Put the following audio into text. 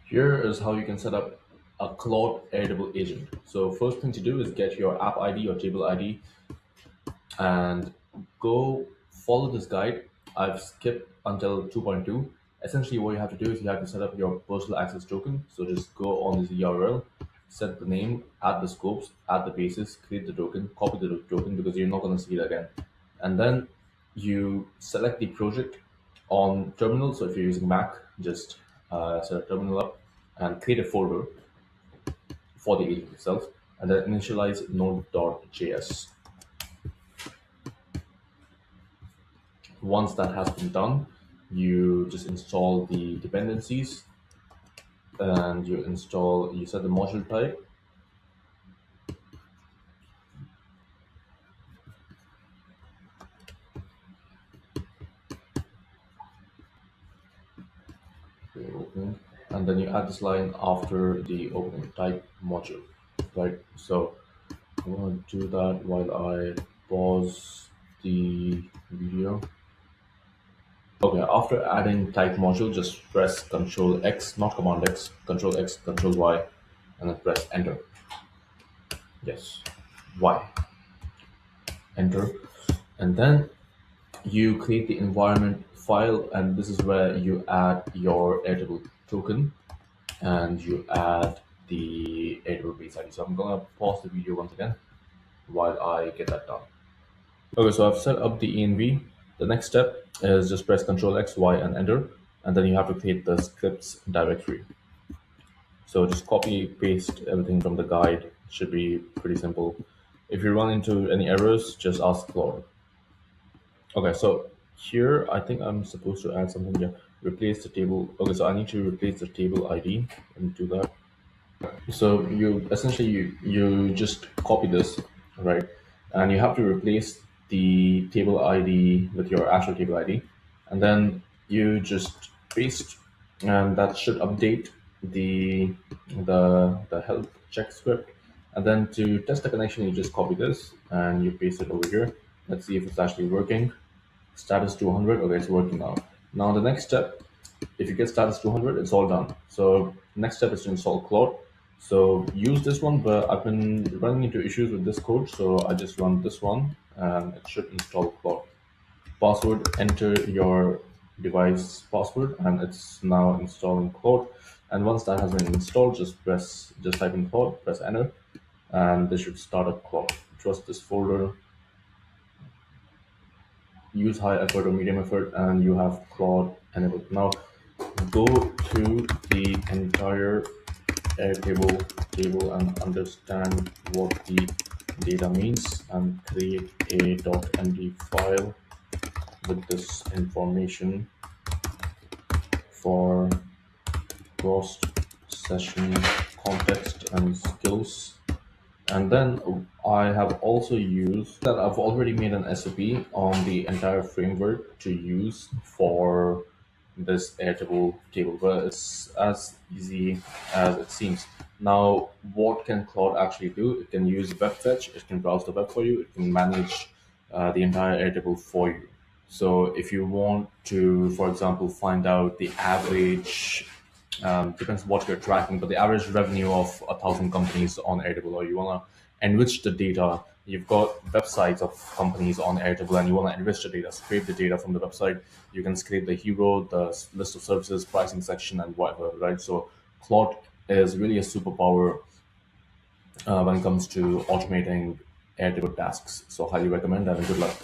Here is how you can set up a Claude Airtable agent. So first thing to do is get your app ID or table ID and go follow this guide. I've skipped until 2.2. Essentially what you have to do is you have to set up your personal access token. So just go on this URL, set the name, add the scopes, add the bases, create the token, copy the token because you're not going to see it again. And then you select the project on terminal. So if you're using Mac, just set a terminal up and create a folder for the agent itself, and then initialize Node.js. Once that has been done, you just install the dependencies and you set the module type. Opening, and then you add this line after the opening type module, right? So I'm going to do that while I pause the video. Okay, after adding type module, just press Control X, not Command X, Control X, Control Y, and then press Enter. Yes, Y, Enter, and then you create the environment file, and this is where you add your Airtable token and you add the Airtable base ID. So I'm gonna pause the video once again while I get that done. Okay, so I've set up the env. The next step is just press Ctrl X, Y, and Enter, and then you have to create the scripts directory. So just copy, paste everything from the guide. It should be pretty simple. If you run into any errors, just ask Claude. Okay, so here I think I'm supposed to add something here. Replace the table. Okay, so I need to replace the table ID. Let me do that. So you essentially you just copy this, right? And you have to replace the table ID with your actual table ID, and then you just paste, and that should update the health check script. And then to test the connection, you just copy this and you paste it over here. Let's see if it's actually working. Status 200. Okay, it's working now. Now the next step, if you get status 200, it's all done. So next step is to install Claude. So use this one, but I've been running into issues with this code, so I just run this one and it should install Claude. Password, enter your device password, and it's now installing Claude. And once that has been installed, just type in Claude, press enter, and this should start up Claude. Trust this folder, use high effort or medium effort, and you have Claude enabled. Now go to the entire Airtable table and understand what the data means and create a .md file with this information for cross session context and skills. And then I have also used that I've already made an SOP on the entire framework to use for this Airtable table, but it's as easy as it seems. Now, what can Claude actually do? It can use web fetch, it can browse the web for you, it can manage the entire Airtable for you. So if you want to, for example, find out the average depends what you're tracking, but the average revenue of 1,000 companies on Airtable, or you want to enrich the data. You've got websites of companies on Airtable and you want to enrich the data, scrape the data from the website. You can scrape the hero, the list of services, pricing section, and whatever, right? So Claude is really a superpower when it comes to automating Airtable tasks. So highly recommend and good luck.